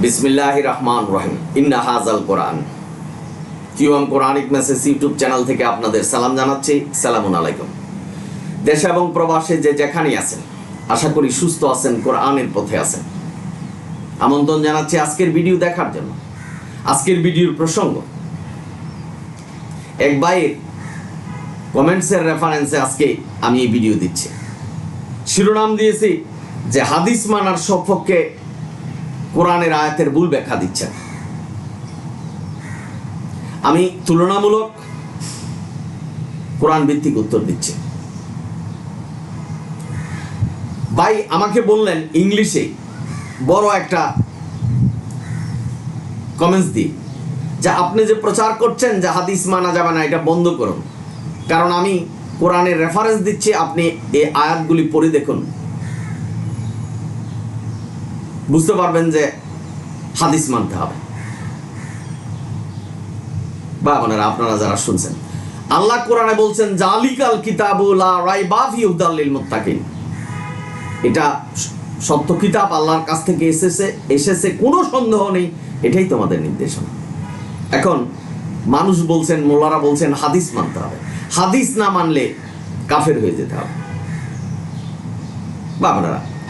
বিসমিল্লাহির রহমানির রহিম। ইন্না হাযাল কোরআন QM Quranic message YouTube channel থেকে আপনাদের সালাম জানাচ্ছি। সালামুন আলাইকুম। দেশে এবং প্রবাসে যে যেখানেই আছেন, আশা করি সুস্থ আছেন, কোরআনের পথে আছেন। আমন্ত্রণ জানাচ্ছি আজকের ভিডিও দেখার জন্য। আজকের ভিডিওর প্রসঙ্গ এক ভাইয়ের কমেন্টসের রেফারেন্সে আজকে আমি এই ভিডিও দিচ্ছি। শিরোনাম দিয়েছি যে হাদিস মানার সপক্ষে কোরআনের আয়াতের ভুল ব্যাখ্যা দিচ্ছেন। আমি তুলনামূলক কোরআন ভিত্তিক উত্তর দিচ্ছি। ভাই আমাকে বললেন ইংলিশে বড় একটা কমেন্টস দিয়ে যে আপনি যে প্রচার করছেন যে হাদিস মানা যাবে না, এটা বন্ধ করুন, কারণ আমি কোরআনের রেফারেন্স দিচ্ছি, আপনি এই আয়াতগুলি পড়ে দেখুন, বুঝতে পারবেন যে হাদিস মানতে হবে। বা আপনারা যারা শুনছেন, আল্লাহ কোরআনে বলছেন জালিকাল কিতাবু লা রাইবা ফিহি হুদাল লিল মুত্তাকিন, এটা সত্য কিতাব, আল্লাহর কাছ থেকে এসেছে কোনো সন্দেহ নেই, এটাই তোমাদের নির্দেশনা। এখন মানুষ বলছেন, মোল্লারা বলছেন হাদিস মানতে হবে, হাদিস না মানলে কাফের হয়ে যেতে হবে। বা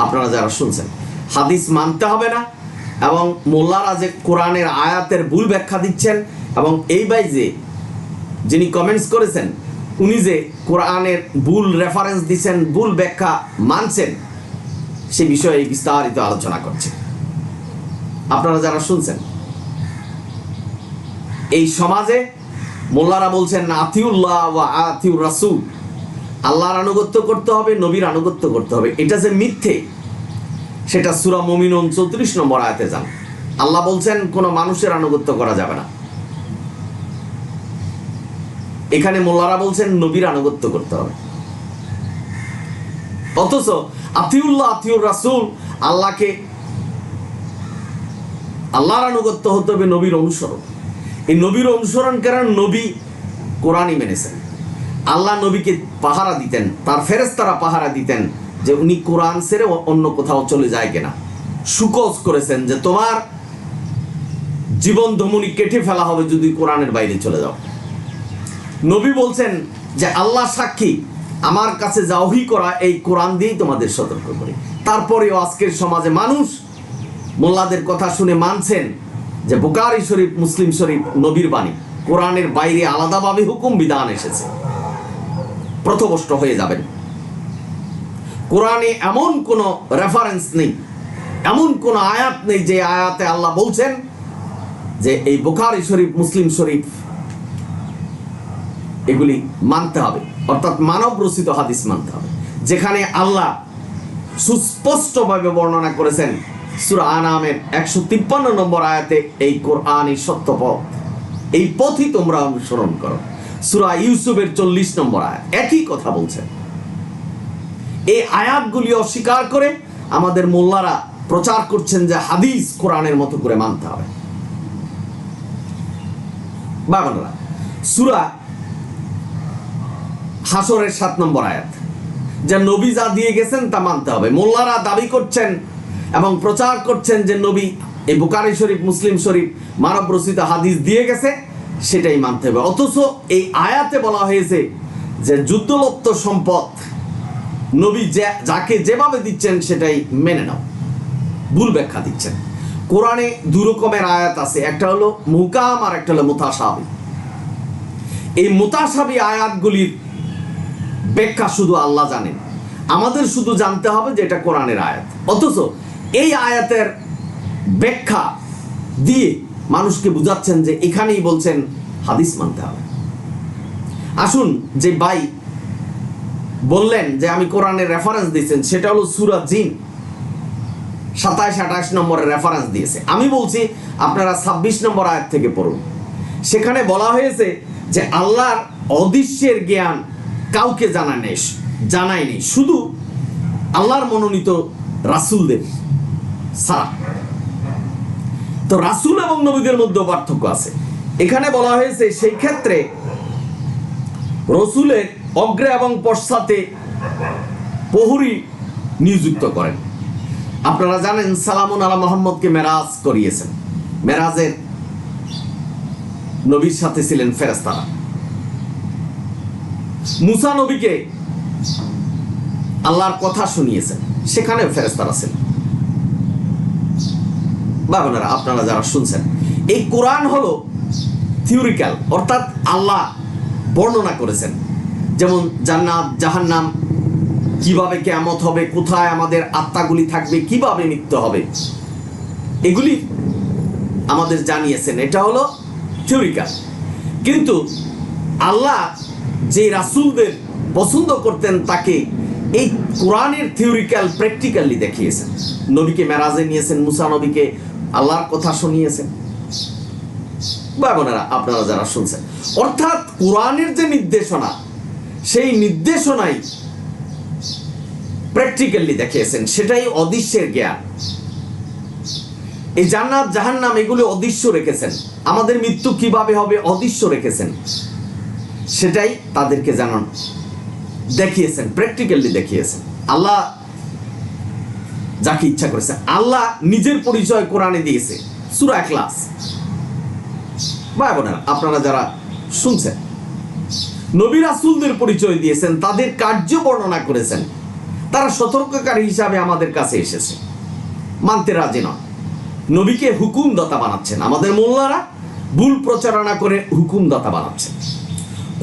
আপনারা যারা শুনছেন, হাদিস মানতে হবে না, এবং মোল্লারা যে কোরআনের আয়াতের ভুল ব্যাখ্যা দিচ্ছেন, এবং এই ভাই যে যিনি কমেন্টস করেছেন উনি যে কোরআনের ভুল রেফারেন্স দিচ্ছেন, ভুল ব্যাখ্যা মানছেন, সে বিষয়ে বিস্তারিত আলোচনা করছে। আপনারা যারা শুনছেন, এই সমাজে মোল্লারা বলছেন আতিউল্লাহ ওয়া আতিউর রাসূল, আল্লাহর আনুগত্য করতে হবে, নবীর আনুগত্য করতে হবে। এটা যে মিথ্যে সেটা সূরা মুমিনুন 34 নম্বর আয়াতে যান। আল্লাহ বলছেন কোনো মানুষের আনুগত্য করা যাবে না। এখানে মোল্লারা বলছেন নবীর আনুগত্য করতে হবে, অথচ আতিউল্লাহ আতিউর রাসূল, আল্লাহর আনুগত্য হতে হবে, নবীর অনুসরণ। এই নবীর অনুসরণ করেন, নবী কোরআনই মেনেছেন। আল্লাহ নবীকে পাহারা দিতেন, তার ফেরেশতারা পাহারা দিতেন যে উনি কোরআন ছেড়ে অন্য কোথাও চলে যায় কিনা। সুকোজ করেছেন যে তোমার জীবন ধমনী কেটে ফেলা হবে যদি কোরআনের বাইরে চলে যাও। নবী বলছেন যে আল্লাহ সাক্ষী, আমার কাছে যা ওহী করা এই কোরআন দিয়েই তোমাদের সতর্ক করি। তারপরেও আজকের সমাজে মানুষ মোল্লাদের কথা শুনে মানছেন যে বুখারী শরীফ, মুসলিম শরীফ নবীর বাণী, কোরআনের বাইরে আলাদাভাবে হুকুম বিধান এসেছে। পথভ্রষ্ট হয়ে যাবেন। কোরআনে এমন কোনো রেফারেন্স নেই, এমন কোনো আয়াত নেই যে আয়াতে আল্লাহ বলছেন যে এই বুখারী শরীফ, মুসলিম শরীফ এগুলি মানতে হবে, অর্থাৎ মানব রচিত হাদিস মানতে হবে। যেখানে আল্লাহ সুস্পষ্টভাবে বর্ণনা করেছেন সূরা আনামের 153 নম্বর আয়াতে, এই কোরআনই সত্য পথ, এই পথই তোমরা অনুসরণ করো। সূরা ইউসুফের 40 নম্বর আয়াত একই কথা বলছেন। এই আয়াতগুলি অস্বীকার করে আমাদের মোল্লারা প্রচার করছেন যে হাদিস কোরআনের মতো করে মানতে হবে। বাংলা সূরা হাসরের 7 নম্বর আয়াত, যে নবী যা দিয়ে গেছেন তা মানতে হবে। মোল্লারা দাবি করছেন এবং প্রচার করছেন যে নবী এই বুখারী শরীফ, মুসলিম শরীফ মানব রচিত হাদিস দিয়ে গেছে, সেটাই মানতে হবে। অথচ এই আয়াতে বলা হয়েছে যে যুদ্ধলব্ধ সম্পদ নবী যাকে যেভাবে দিচ্ছেন সেটাই মেনে নাও। ভুল ব্যাখ্যা দিচ্ছেন। কোরআনে দুই রকমের আয়াত আছে, একটা হলো মুহকাম আর একটা হলো মুতাশাবি। এই মুতাশাবি আয়াতগুলির ব্যাখ্যা শুধু আল্লাহ জানেন, আমাদের শুধু জানতে হবে যে এটা কোরআনের আয়াত। অথচ এই আয়াতের ব্যাখ্যা দিয়ে মানুষকে বুঝাচ্ছেন যে এখানেই বলছেন হাদিস মানতে হবে। আসুন, যে ভাই বললেন যে আমি কোরআনের রেফারেন্স দিয়েছেন, সেটা হলো সূরা জিন 27-28 নম্বরের রেফারেন্স দিয়েছে। আমি বলছি আপনারা 26 নম্বর আয়াত থেকে পড়ুন। সেখানে বলা হয়েছে যে আল্লাহর অদৃশ্যের জ্ঞান কাউকে জানায়নি, শুধু আল্লাহর মনোনীত রাসূলদের ছাড়া। তো রাসূল এবং নবীদের মধ্যে পার্থক্য আছে। এখানে বলা হয়েছে সেই ক্ষেত্রে রাসূলের অগ্রে এবং পশ্চাতে প্রহরী নিযুক্ত করেন, আপনারা জানেন সালামুন আলা মুহাম্মদকে মেরাজ করিয়েছেন। মেরাজের নবীর সাথে ছিলেন ফেরেশতারা। মুসা নবীকে আল্লাহর কথা শুনিয়েছেন, সেখানেও ফেরেশতারা ছিলেন। বাবারা, আপনারা যারা শুনছেন, এই কোরআন হলো থিওরিক্যাল, অর্থাৎ আল্লাহ বর্ণনা করেছেন, যেমন জান্নাত জাহান্নাম, কিভাবে কিয়ামত হবে, কোথায় আমাদের আত্মাগুলি থাকবে, কিভাবে মৃত্যু হবে, এগুলি আমাদের জানিয়েছেন। এটা হলো থিওরিক্যাল। কিন্তু আল্লাহ যে রাসূলদের পছন্দ করতেন তাকে এই কোরআনের থিওরিক্যাল প্র্যাকটিক্যালি দেখিয়েছেন। নবীকে মেরাজে নিয়েছেন, মুসা নবীকে আল্লাহর কথা শুনিয়েছেন। ভাই বোনেরা, আপনারা যারা শুনছেন, অর্থাৎ কোরআনের যে নির্দেশনা, সেই নির্দেশনাই প্র্যাকটিক্যালি দেখিয়েছেন, সেটাই অদৃশ্যের জ্ঞান। এই জান্নাত জাহান্নাম এগুলো অদৃশ্য রেখেছেন, আমাদের মৃত্যু কিভাবে হবে অদৃশ্য রেখেছেন, সেটাই তাদেরকে জানান দেখিয়েছেন, প্র্যাকটিক্যালি দেখিয়েছেন। আল্লাহ যাকে ইচ্ছা করেছে, আল্লাহ নিজের পরিচয় কোরআনে দিয়েছে, সূরা ইখলাস। ভাই বোনেরা, আপনারা যারা শুনছেন, নবী রাসূলদের পরিচয় দিয়েছেন, তাদের কার্য বর্ণনা করেছেন। তারা সতর্ককারী হিসাবে আমাদের কাছে এসেছে, মানতে রাজি নয়। নবীকে হুকুমদাতা বানাচ্ছেন, আমাদের মোল্লারা ভুল প্রচারণা করে হুকুমদাতা বানাচ্ছেন।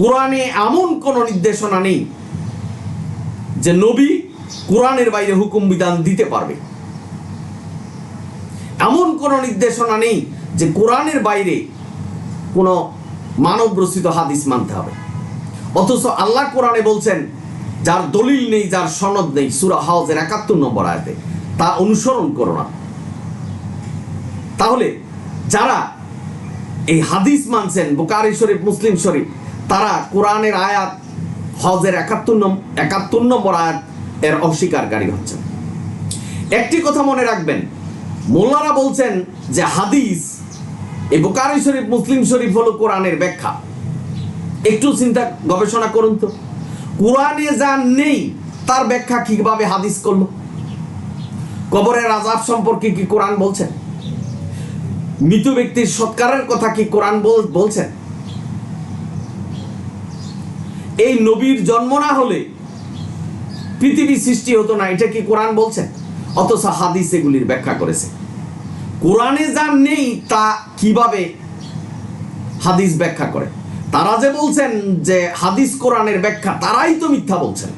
কোরআনে এমন কোন নির্দেশনা নেই যে নবী কোরআনের বাইরে হুকুম বিধান দিতে পারবে। এমন কোন নির্দেশনা নেই যে কোরআনের বাইরে কোনো মানব রচিত হাদিস মানতে হবে। অথচ আল্লাহ কোরআনে বলছেন, যার দলিল নেই, যার সনদ নেই, সূরা হাজের ৭১ নম্বর আয়াতে, তা অনুসরণ করো না। তাহলে যারা এই হাদিস মানছেন, বুখারী শরীফ, মুসলিম শরীফ, তারা কোরআনের আয়াত হজের ৭১ নম্বর আয়াত এর অস্বীকারী হচ্ছেন। একটি কথা মনে রাখবেন, মোল্লারা বলছেন যে হাদিস, এই বুখারী শরীফ, মুসলিম শরীফ হলো কোরআনের ব্যাখ্যা। একটু চিন্তা গবেষণা করুন তো, কোরআনে যা নেই তার ব্যাখ্যা কিভাবে হাদিস করলো? কবরের আযাব সম্পর্কে কি কোরআন বলছেন? মৃত ব্যক্তির সৎকারের কথা কি কোরআন বলছেন? এই নবীর জন্ম না হলে পৃথিবী সৃষ্টি হতো না, এটা কি কোরআন বলছেন? অথচ হাদিস এগুলির ব্যাখ্যা করেছে। কোরআনে যা নেই তা কিভাবে হাদিস ব্যাখ্যা করে? তারা যে বলছেন যে হাদিস কোরআনের ব্যাখ্যা, তারাই তো মিথ্যা বলছেন।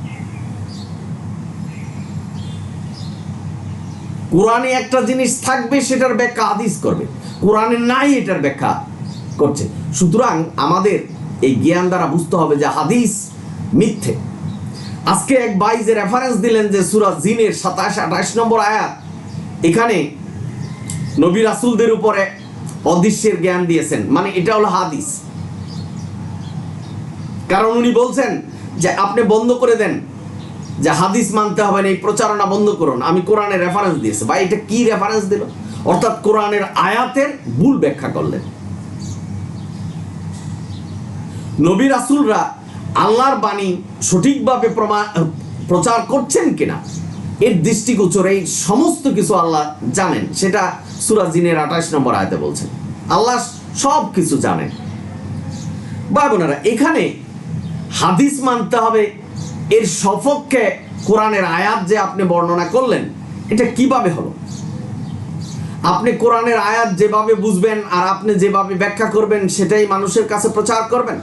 কোরআনে একটা জিনিস থাকবে, সেটার ব্যাখ্যা হাদিস করবে, কোরআনে নাই এটার ব্যাখ্যা করছে। সুতরাং আমাদের এই জ্ঞান দ্বারা বুঝতে হবে যে হাদিস মিথ্যে। আজকে এক ভাই যে রেফারেন্স দিলেন যে সূরা জিনের ২৭-২৮ নম্বর আয়াত, এখানে নবী রাসূলদের উপরে অদৃশ্যের জ্ঞান দিয়েছেন, মানে এটা হলো হাদিস। কারণ উনি বলছেন যে আপনি বন্ধ করে দেন, যে হাদিস মানতে হবে না, এই প্রচারণা বন্ধ করুন। আমি কোরআনের রেফারেন্স দিয়েছি। ভাই, এটা কি রেফারেন্স দিল? অর্থাৎ কোরআনের আয়াতের ভুল ব্যাখ্যা করলেন। নবী রাসূলরা আল্লাহর বাণী সঠিকভাবে প্রচার করছেন কিনা এর দৃষ্টিগোচরে এই সমস্ত কিছু আল্লাহ জানেন। সেটা সূরা জিনের ২৮ নম্বর আয়াতে বলছেন, আল্লাহ সব কিছু জানেন। ভাই বোনেরা, এখানে হাদিস মানতে হবে, এর সপক্ষে কোরআনের আয়াত যে আপনি বর্ণনা করলেন, এটা কিভাবে হলো? আপনি কোরআনের আয়াত যেভাবে বুঝবেন আর আপনি যেভাবে ব্যাখ্যা করবেন, সেটাই মানুষের কাছে প্রচার করবেন।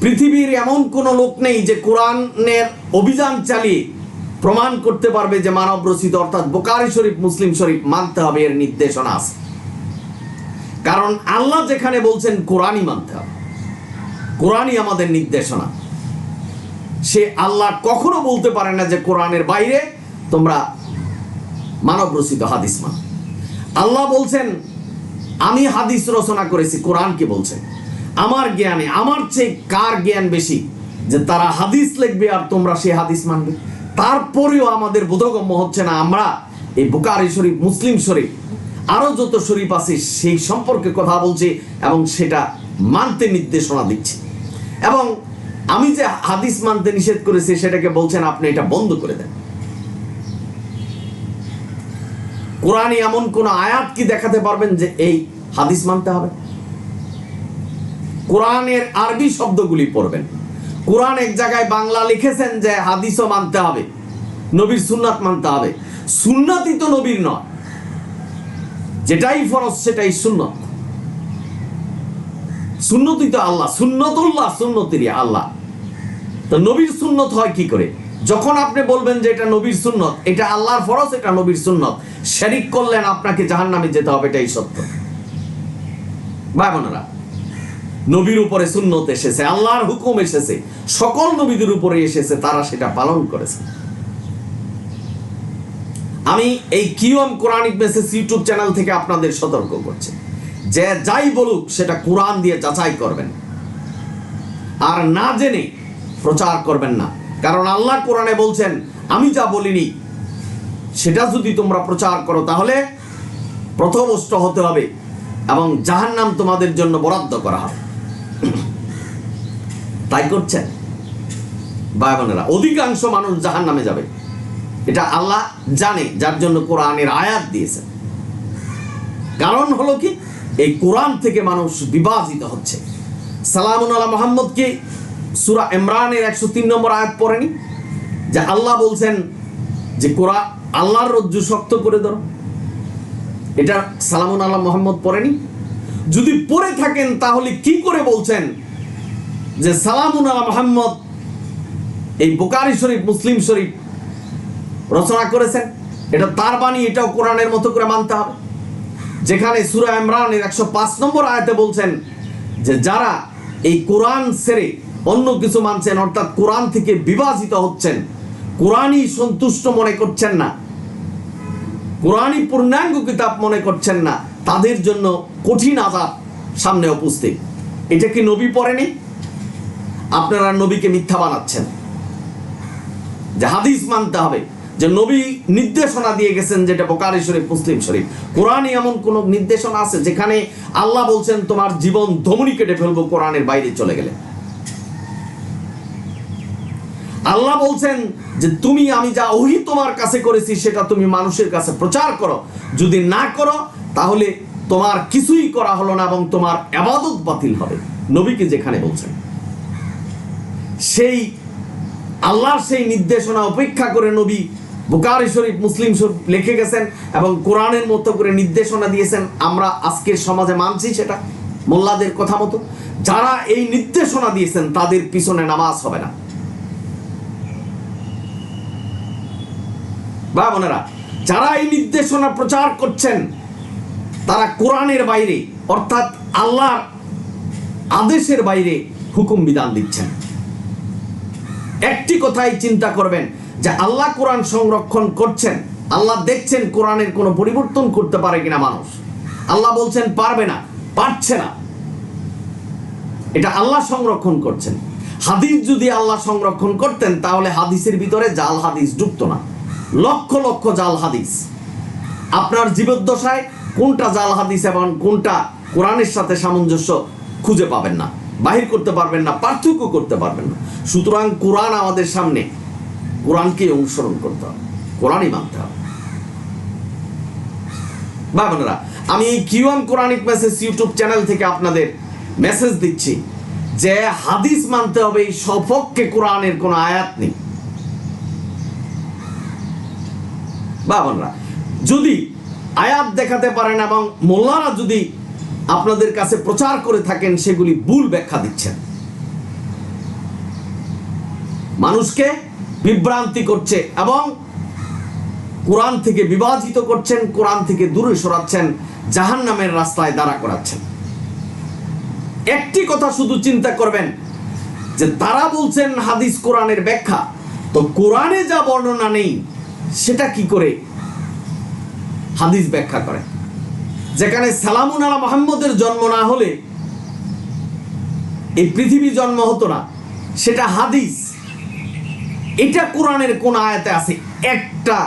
পৃথিবীর এমন কোনো লোক নেই যে কোরআনের অভিযান চালিয়ে প্রমাণ করতে পারবে যে মানব রচিত, অর্থাৎ বুখারী শরীফ, মুসলিম শরীফ মানতে হবে, এর নির্দেশনা আছে। কারণ আল্লাহ যেখানে বলছেন কোরআনই মানতে হবে, কোরআনই আমাদের নির্দেশনা। সে আল্লাহ কখনো বলতে পারে না যে কোরআনের বাইরে তোমরা মানব রচিত হাদিস মান। আল্লাহ বলছেন আমি হাদিস রচনা করেছি, কোরআন কি বলছে? আমার জ্ঞানে আমার চেয়ে কার জ্ঞান বেশি যে তারা হাদিস লিখবে আর তোমরা সেই হাদিস মানবে? তারপরেও আমাদের বোধগম্য হচ্ছে না আমরা এই বুখারী শরীফ, মুসলিম শরীফ, আরো যত শরীফ আছে সেই সম্পর্কে কথা বলছি এবং সেটা মানতে নির্দেশনা দিচ্ছি। এবং আমি যে হাদিস মানতে নিষেধ করেছি সেটাকে বলছেন আপনি এটা বন্ধ করে দেন। কোরআনে এমন কোন আয়াত কি দেখাতে পারবেন যে এই হাদিস মানতে হবে? কোরআনের আরবি শব্দগুলি পড়বেন। কোরআন এক জায়গায় বাংলা লিখেছেন যে হাদিসও মানতে হবে, নবীর সুন্নাত মানতে হবে। সুন্নাতই তো নবীর নয়, যেটাই ফরজ সেটাই সুন্নত। সুন্নতই তো আল্লাহ, সুন্নতুল্লাহ, সুন্নতির আল্লাহ। তো নবীর সুন্নত হয় কি করে? যখন আপনি বলবেন যে এটা নবীর সুন্নত, এটা আল্লাহর ফরজ, এটা নবীর সুন্নত, শিরক করলেন, আপনাকে জাহান্নামে যেতে হবে, এটাই সত্য। ভাই বোনেরা, নবীর উপরে সুন্নত এসেছে, আল্লাহর হুকুম এসেছে, সকল নবীদের উপরে এসেছে, তারা সেটা পালন করেছে। আমি এই কিওয়াম কোরআনিক মেসেজ ইউটিউব চ্যানেল থেকে আপনাদের সতর্ক করছি যে যাই বলুক সেটা কোরআন দিয়ে যাচাই করবেন, আর না জেনে প্রচার করবেন না। কারণ আল্লাহ কোরআনে বলছেন, আমি যা বলিনি সেটা যদি তোমরা প্রচার করো তাহলে পথভ্রষ্ট হতে হবে এবং জাহান্নাম তোমাদের জন্য বরাদ্দ করা হবে। তাই করছেন ভাই বোনেরা, অধিকাংশ মানুষ জাহান্নামে যাবে, এটা আল্লাহ জানে, যার জন্য কোরআনের আয়াত দিয়েছেন। কারণ হলো কি, এই কোরআন থেকে মানুষ বিভাজিত হচ্ছে। সালামুন আলা মুহাম্মদকে সূরা ইমরানের 103 নম্বর আয়াত পড়েনি যে আল্লাহ বলছেন যে কোরআন আল্লাহর রজ্জু শক্ত করে ধরো? এটা সালামুন আলা মুহাম্মদ পড়েনি? যদি পড়ে থাকেন তাহলে কি করে বলছেন যে সালামুন আলা মুহাম্মদ এই বুখারী শরীফ, মুসলিম শরীফ রচনা করেছেন? এটা তার বাণী, এটাও কোরআনের মতো করে মানতে হবে। যেখানে সূরা ইমরানের 105 নম্বর আয়াতে বলছেন যে যারা এই কোরআন ছেড়ে অন্য কিছু মানছেন, অর্থাৎ কোরআন থেকে বিভাজিত হচ্ছেন, কোরআনই সন্তুষ্ট মনে করছেন না, কোরআনই পূর্ণাঙ্গ কিতাব মনে করছেন না, তাদের জন্য কঠিন আযাব সামনে উপস্থিত। এটা কি নবী পড়েনি? আপনারা নবীকে মিথ্যা বানাচ্ছেন। যে হাদিস মানতে হবে, যে নবী নির্দেশনা দিয়ে গেছেন, যেটা বুখারী শরীফ, মুসলিম শরীফ। কোরআনে এমন কোন নির্দেশনা আছে যেখানে আল্লাহ বলছেন তোমার জীবন ধমনী কেটে ফেলবো কোরআনের বাইরে চলে গেলে? আল্লাহ বলছেন যে তুমি, আমি যা ওহী তোমার কাছে করেছি সেটা তুমি মানুষের কাছে প্রচার করো, যদি না করো তাহলে তোমার কিছুই করা হলো না এবং তোমার ইবাদত বাতিল হবে। নবীকে যেখানে বলছেন, সেই আল্লাহর সেই নির্দেশনা উপেক্ষা করে নবী বুখারী শরীফ, মুসলিম শরীফ লিখে গেছেন এবং কোরআনের মতো করে নির্দেশনা দিয়েছেন। আমরা আজকের সমাজে মানছি সেটা মোল্লাদের কথা মতো। যারা এই নির্দেশনা দিয়েছেন তাদের পিছনে নামাজ হবে না। ভাই বোনেরা, যারা এই নির্দেশনা প্রচার করছেন তারা কোরআনের বাইরে, অর্থাৎ আল্লাহর আদেশের বাইরে হুকুম বিধান দিচ্ছেন। একটি কথাই চিন্তা করবেন যে আল্লাহ কোরআন সংরক্ষণ করছেন, আল্লাহ দেখছেন কোরআনের কোনো পরিবর্তন করতে পারে কিনা মানুষ। আল্লাহ বলছেন পারবে না, পারছে না, এটা আল্লাহ সংরক্ষণ করছেন। হাদিস যদি আল্লাহ সংরক্ষণ করতেন তাহলে হাদিসের ভিতরে জাল হাদিস ঢুকতো না। লক্ষ লক্ষ জাল হাদিস, আপনার জীবদ্দশায় কোনটা জাল হাদিস এবং কোনটা কোরআনের সাথে সামঞ্জস্য খুঁজে পাবেন না, বাহির করতে পারবেন না, পার্থক্য করতে পারবেন না। সুতরাং কোরআন আমাদের সামনে, কোরআনকে অনুসরণ করতে হবে, কোরআনই মানতে হবে। ভাই বোনেরা, আমি এই কিওয়াম কোরআনিক মেসেজ ইউটিউব চ্যানেল থেকে আপনাদের মেসেজ দিচ্ছি যে হাদিস মানতে হবে, এই সপক্ষে কোরআনের কোনো আয়াত নেই। ভাই বোনেরা, যদি আয়াত দেখাতে পারেন এবং মোল্লারা যদি আপনাদের কাছে প্রচার করে থাকেন সেগুলি ভুল ব্যাখ্যা দিচ্ছেন, মানুষকে বিভ্রান্তি করছে এবং কোরআন থেকে বিভাজিত করছেন, কোরআন থেকে দূরে সরাচ্ছেন, জাহান্নামের রাস্তায় দাঁড়া করাচ্ছেন। একটি কথা শুধু চিন্তা করবেন যে তারা বলছেন হাদিস কোরআনের ব্যাখ্যা, তো কোরআনে যা বর্ণনা নেই সেটা কি করে হাদিস ব্যাখ্যা করে? যেখানে সালামুন আলা মুহাম্মদের জন্ম না হলে এই পৃথিবী জন্ম হতো না, সেটা হাদিস। এটা কোরআনের কোন আয়াতে আছে? একটা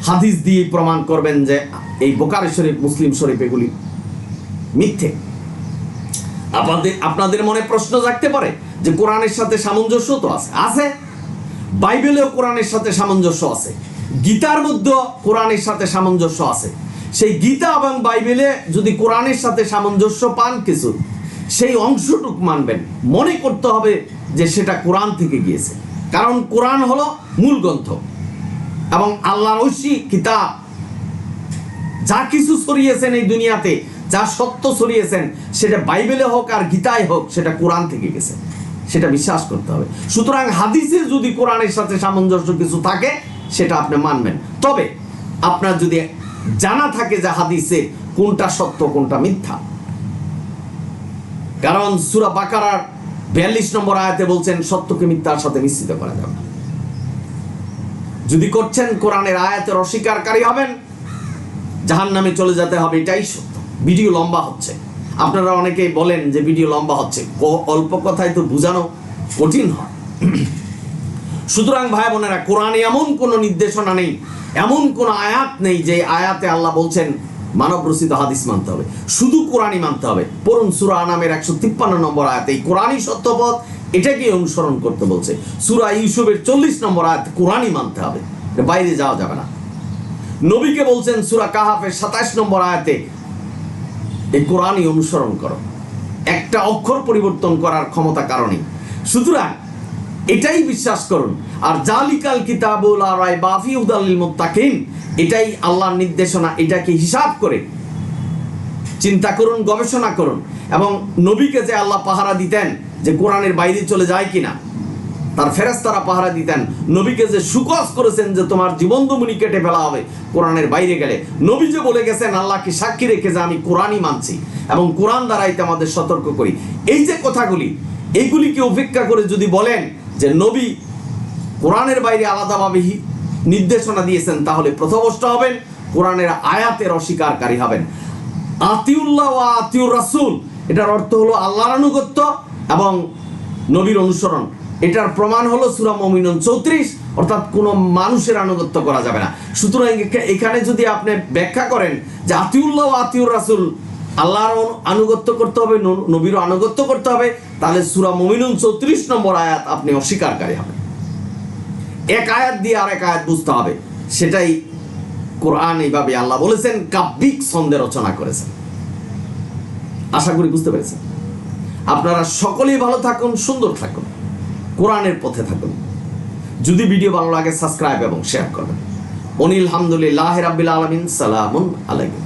হাদিস দিয়ে প্রমাণ করবেন যে এই বুখারী শরীফ, মুসলিম শরীফ এগুলি মিথ্যে। আপনাদের মনে প্রশ্ন জাগতে পারে যে কোরআনের সাথে সামঞ্জস্য তো আছে, বাইবেলেও কোরআনের সাথে সামঞ্জস্য আছে। গীতার মধ্যে কোরআনের সাথে সামঞ্জস্য আছে। সেই গীতা এবং বাইবেলে যদি কোরআনের সাথে সামঞ্জস্য পান কিছু, সেই অংশটুক মানবেন, মনে করতে হবে যে সেটা কোরআন থেকে গিয়েছে, কারণ কোরআন হলো মূল গ্রন্থ এবং আল্লাহর ঐশী কিতাব। যা কিছু ছড়িয়েছেন এই দুনিয়াতে, যা সত্য ছড়িয়েছেন, সেটা বাইবেলে হোক আর গীতায় হোক, সেটা কোরআন থেকে গেছে, সেটা বিশ্বাস করতে হবে। সুতরাং হাদিসে যদি কোরআনের সাথে সামঞ্জস্য কিছু থাকে সেটা আপনি মানবেন। তবে আপনার যদি জানা থাকে যে হাদিসে কোনটা সত্য কোনটা মিথ্যা, কারণ সূরা বাকারার 42 নম্বর আয়াতে বলছেন সত্যকে মিথ্যার সাথে মিশ্রিত করা যাবে না। যদি করছেন কোরআনের আয়াতের অস্বীকারী হবেন, জাহান্নামে চলে যেতে হবে, এটাই সত্য। ভিডিও লম্বা হচ্ছে, আপনারা অনেকেই বলেন যে ভিডিও লম্বা হচ্ছে, অল্প কথায় তো বোঝানো কঠিন হয়। সুতরাং ভাই বোনেরা, কোরআনে এমন কোনো নির্দেশনা নেই, এমন কোনো আয়াত নেই যে আয়াতে আল্লাহ বলছেন মানব রচিত হাদিস মানতে হবে, শুধু কোরআনই মানতে হবে। পড়ুন সূরা আনামের 153 নম্বর আয়াতে এই কোরআনই সত্যপথ, এটাকে অনুসরণ করতে বলছে। সূরা ইউসুফের 40 নম্বর আয়াতে কোরআনই মানতে হবে, বাইরে যাওয়া যাবে না। নবীকে বলছেন সূরা কাহাফের 27 নম্বর আয়াতে এই কোরআনই অনুসরণ করো, একটা অক্ষর পরিবর্তন করার ক্ষমতা কারণে। সুতরাং এটাই বিশ্বাস করুন। আর জালিকাল কিতাবুল লা রাইবা ফিহি হুদাল লিল মুত্তাকিন, এটাই আল্লাহর নির্দেশনা, এটাকে হিসাব করে চিন্তা করুন, গবেষণা করুন। এবং নবীকে যে আল্লাহ পাহারা দিতেন যে কোরআনের বাইরে চলে যায় কিনা, তার ফেরেশতারা পাহারা দিতেন। নবীকে যে সুকস করেছেন যে তোমার জীবনদমনি কেটে ফেলা হবে কোরআনের বাইরে গেলে, নবী যে বলে গেছেন আল্লাহকে সাক্ষী রেখে যে আমি কোরআনই মানছি এবং কোরআন দ্বারাই আমাদের সতর্ক করি, এই যে কথাগুলি, এইগুলিকে উপেক্ষা করে যদি বলেন যে নবী কোরআনের বাইরে আলাদাভাবে নির্দেশনা দিয়েছেন, তাহলে পথভ্রষ্ট হবেন, কোরআনের আয়াতের অস্বীকারী হবেন। আতিউল্লাহ ওয়া আতিউর রাসূল, এটার অর্থ হলো আল্লাহর আনুগত্য এবং নবীর অনুসরণ। এটার প্রমাণ হলো সূরা মুমিনুন 34, অর্থাৎ কোনো মানুষের আনুগত্য করা যাবে না। সুতরাং এখানে যদি আপনি ব্যাখ্যা করেন যে আতিউল্লাহ ওয়া আতিউর রাসূল, আল্লাহর আনুগত্য করতে হবে, নবীরও আনুগত্য করতে হবে, তাহলে সূরা মুমিনুন 34 নম্বর আয়াত আপনি অস্বীকারী হবেন। এক আয়াত দিয়ে আরেক আয়াত বুঝতে হবে, সেটাই কোরআন এইভাবে আল্লাহ বলেছেন, কাব্যিক ছন্দে রচনা করেছেন। আশা করি বুঝতে পেরেছেন। আপনারা সকলেই ভালো থাকুন, সুন্দর থাকুন, কোরআনের পথে থাকুন। যদি ভিডিও ভালো লাগে সাবস্ক্রাইব এবং শেয়ার করবেন। অনিল হামদুলিল্লাহি রাব্বিল আলামিন। সালামুন আলাইকুম।